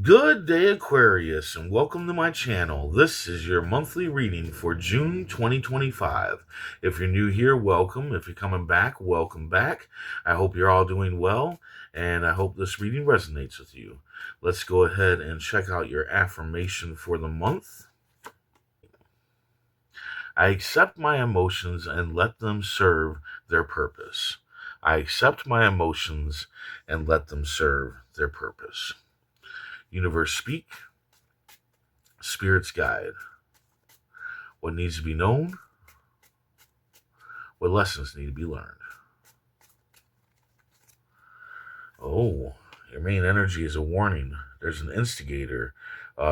Good day, Aquarius, and welcome to my channel. This is your monthly reading for June 2025. If you're new here, welcome. If you're coming back, welcome back. I hope you're all doing well, and I hope this reading resonates with you. Let's go ahead and check out your affirmation for the month. I accept my emotions and let them serve their purpose. I accept my emotions and let them serve their purpose. Universe speak, spirits guide. What needs to be known, what lessons need to be learned. Oh, your main energy is a warning. There's an instigator,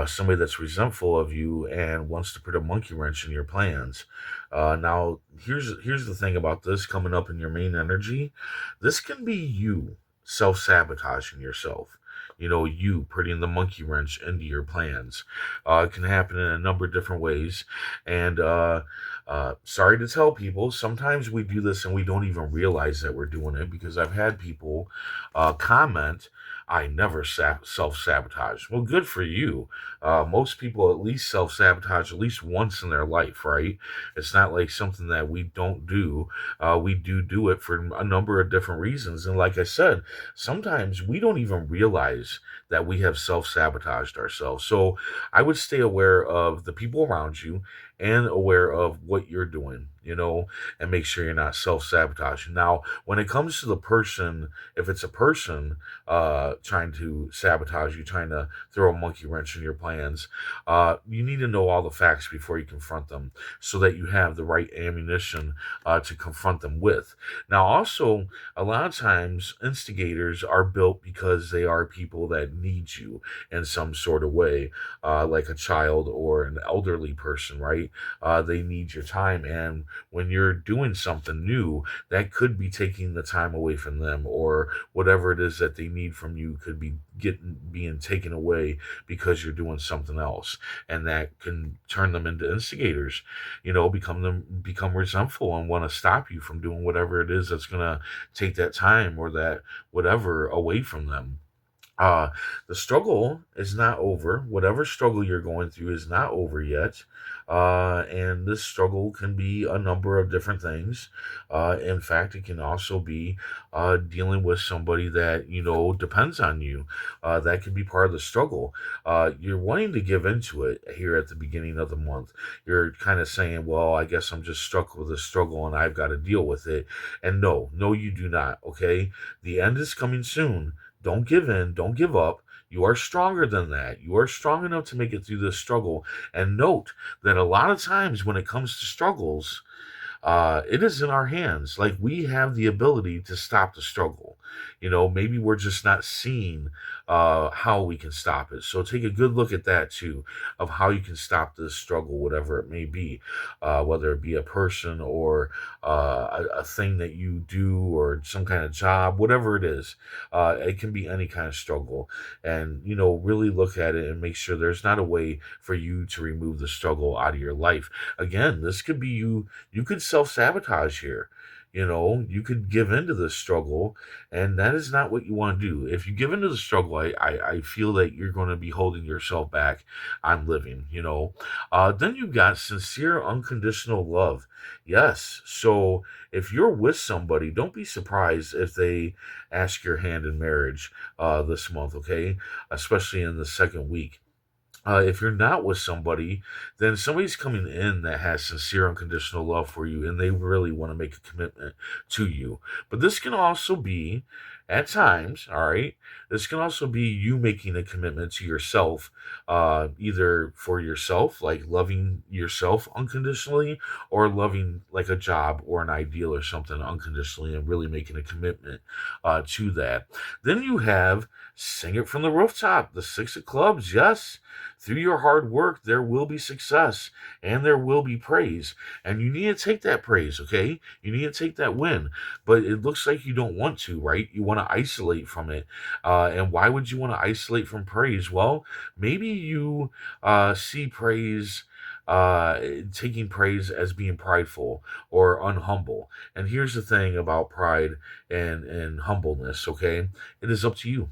somebody that's resentful of you and wants to put a monkey wrench in your plans. Now, here's the thing about this coming up in your main energy. This can be you self-sabotaging yourself. You putting the monkey wrench into your plans. It can happen in a number of different ways. And sorry to tell people, sometimes we do this and we don't even realize that we're doing it, because I've had people comment, I never self-sabotage. Well, good for you. Most people at least self-sabotage at least once in their life, right? It's not like something that we don't do. We do it for a number of different reasons. And like I said, sometimes we don't even realize that we have self-sabotaged ourselves. So I would stay aware of the people around you and aware of what you're doing, and make sure you're not self-sabotaging. Now, when it comes to the person, if it's a person trying to sabotage you, trying to throw a monkey wrench in your plans, you need to know all the facts before you confront them, so that you have the right ammunition to confront them with. Now, also, a lot of times instigators are built because they are people that need you in some sort of way, like a child or an elderly person, right? They need your time, and when you're doing something new, that could be taking the time away from them, or whatever it is that they need from you could be being taken away because you're doing something else, and that can turn them into instigators. Become resentful and want to stop you from doing whatever it is that's going to take that time or that whatever away from them. Uh, the struggle is not over. Whatever struggle you're going through is not over yet. And this struggle can be a number of different things. In fact, it can also be dealing with somebody that, depends on you. That can be part of the struggle. You're wanting to give into it here at the beginning of the month. You're kind of saying, well, I guess I'm just stuck with this struggle and I've got to deal with it. And no, you do not. Okay. The end is coming soon. Don't give in. Don't give up. You are stronger than that. You are strong enough to make it through this struggle. And note that a lot of times when it comes to struggles, it is in our hands. Like, we have the ability to stop the struggle. Maybe we're just not seeing how we can stop it. So take a good look at that too, of how you can stop this struggle, whatever it may be, whether it be a person or a thing that you do or some kind of job, whatever it is. It can be any kind of struggle. And, really look at it and make sure there's not a way for you to remove the struggle out of your life. Again, this could be you could self-sabotage here. You could give into the struggle, and that is not what you want to do. If you give into the struggle, I feel that you're going to be holding yourself back on living. Then you've got sincere, unconditional love. Yes. So if you're with somebody, don't be surprised if they ask your hand in marriage this month, okay? Especially in the second week. If you're not with somebody, then somebody's coming in that has sincere, unconditional love for you, and they really want to make a commitment to you. But this can also be, at times, all right, this can also be you making a commitment to yourself, either for yourself, like loving yourself unconditionally, or loving like a job or an ideal or something unconditionally, and really making a commitment to that. Then you have sing it from the rooftop, the Six of Clubs, yes. Through your hard work, there will be success and there will be praise. And you need to take that praise, okay? You need to take that win. But it looks like you don't want to, right? You want to isolate from it. And why would you want to isolate from praise? Well, maybe you see praise, taking praise as being prideful or unhumble. And here's the thing about pride and humbleness, okay? It is up to you.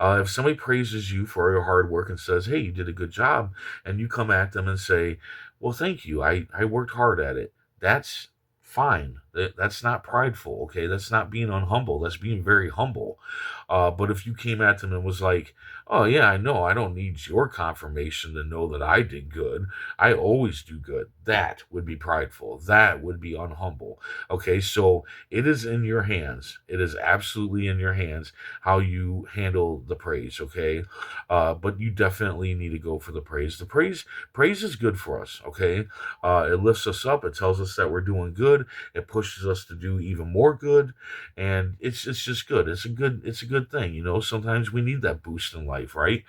If somebody praises you for your hard work and says, "Hey, you did a good job," and you come at them and say, "Well, thank you. I worked hard at it." That's fine. That's not prideful. Okay, that's not being unhumble. That's being very humble. But if you came at them and was like, "Oh yeah, I know. I don't need your confirmation to know that I did good. I always do good." That would be prideful. That would be unhumble. Okay, so it is in your hands. It is absolutely in your hands how you handle the praise. Okay, but you definitely need to go for the praise. Praise is good for us. Okay, it lifts us up. It tells us that we're doing good. It pushes us to do even more good, and it's just good. It's a good thing. Sometimes we need that boost in life, right?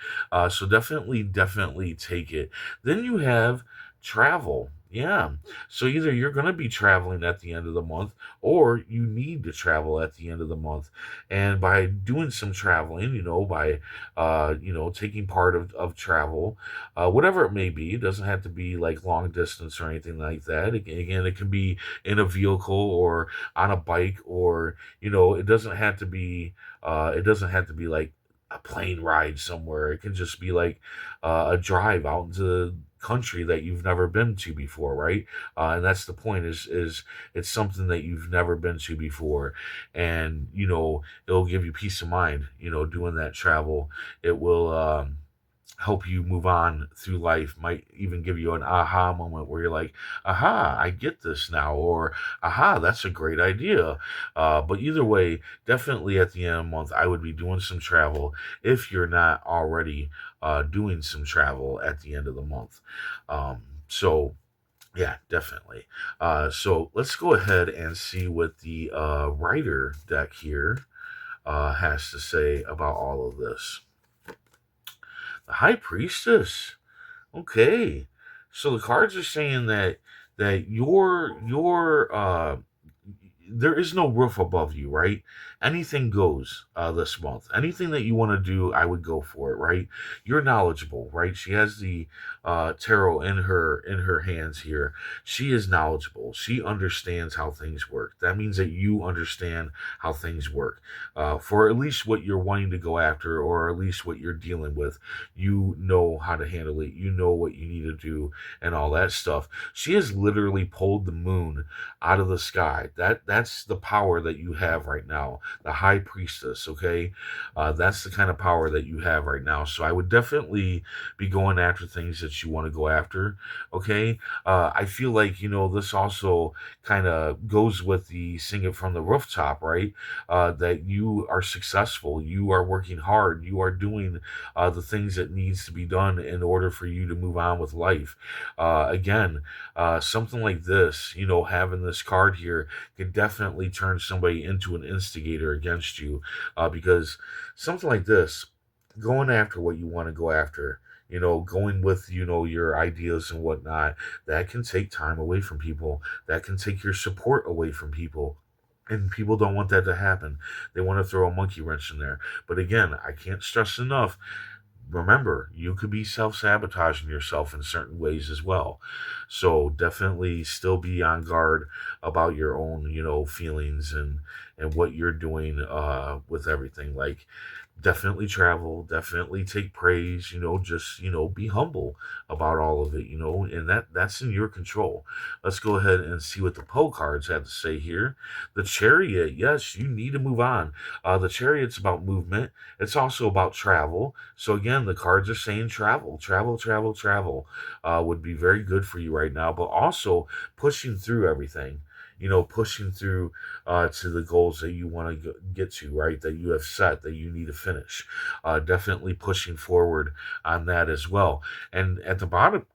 So definitely take it. Then you have travel. Yeah. So either you're going to be traveling at the end of the month or you need to travel at the end of the month. And by doing some traveling, by taking part of travel, whatever it may be, it doesn't have to be like long distance or anything like that. Again, it can be in a vehicle or on a bike, or it doesn't have to be like a plane ride somewhere. It can just be like a drive out into the country that you've never been to before, right? And that's the point, is it's something that you've never been to before, and it'll give you peace of mind, doing that travel. It will help you move on through life, might even give you an aha moment where you're like, aha, I get this now, or aha, that's a great idea. But either way, definitely at the end of the month, I would be doing some travel if you're not already doing some travel at the end of the month. So yeah, definitely. So let's go ahead and see what the writer deck here has to say about all of this. The High Priestess. Okay. So the cards are saying that there is no roof above you, right? Anything goes this month. Anything that you want to do, I would go for it, right? You're knowledgeable, right? She has the tarot in her hands here. She is knowledgeable. She understands how things work. That means that you understand how things work. For at least what you're wanting to go after, or at least what you're dealing with, you know how to handle it. You know what you need to do, and all that stuff. She has literally pulled the moon out of the sky. That's the power that you have right now, the High Priestess. Okay, that's the kind of power that you have right now. So I would definitely be going after things that you want to go after. Okay, I feel like this also kind of goes with the sing it from the rooftop, right? That you are successful, you are working hard, you are doing the things that needs to be done in order for you to move on with life. Again, something like this, having this card here could definitely turn somebody into an instigator against you, because something like this, going after what you want to go after, going with, your ideas and whatnot, that can take time away from people. That can take your support away from people. And people don't want that to happen. They want to throw a monkey wrench in there. But again, I can't stress enough, remember, you could be self-sabotaging yourself in certain ways as well. So definitely still be on guard about your own, feelings and what you're doing with everything. Like, definitely travel, definitely take praise, just, be humble about all of it, and that's in your control. Let's go ahead and see what the Poe cards have to say here. The Chariot, yes, you need to move on. The Chariot's about movement. It's also about travel. So again, the cards are saying travel, travel, travel, travel would be very good for you right now, but also pushing through everything. Pushing through to the goals that you want to get to, right? That you have set, that you need to finish. Definitely pushing forward on that as well. And at the bottom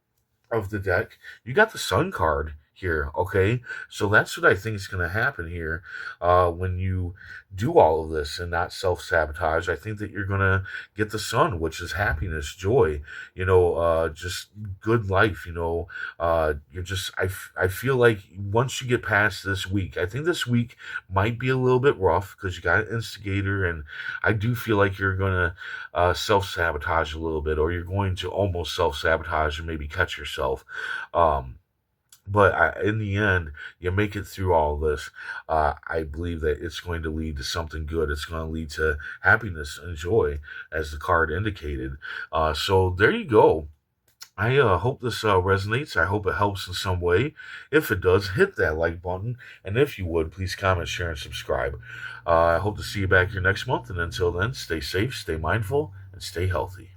of the deck, you got the Sun card here. Okay, so that's what I think is going to happen here when you do all of this and not self-sabotage. I think that you're going to get the Sun, which is happiness, joy, just good life. You're just I feel like once you get past this week, I think this week might be a little bit rough because you got an instigator, and I do feel like you're going to self-sabotage a little bit, or you're going to almost self-sabotage and maybe catch yourself. um But in the end, you make it through all this. I believe that it's going to lead to something good. It's going to lead to happiness and joy, as the card indicated. So there you go. I hope this resonates. I hope it helps in some way. If it does, hit that like button. And if you would, please comment, share, and subscribe. I hope to see you back here next month. And until then, stay safe, stay mindful, and stay healthy.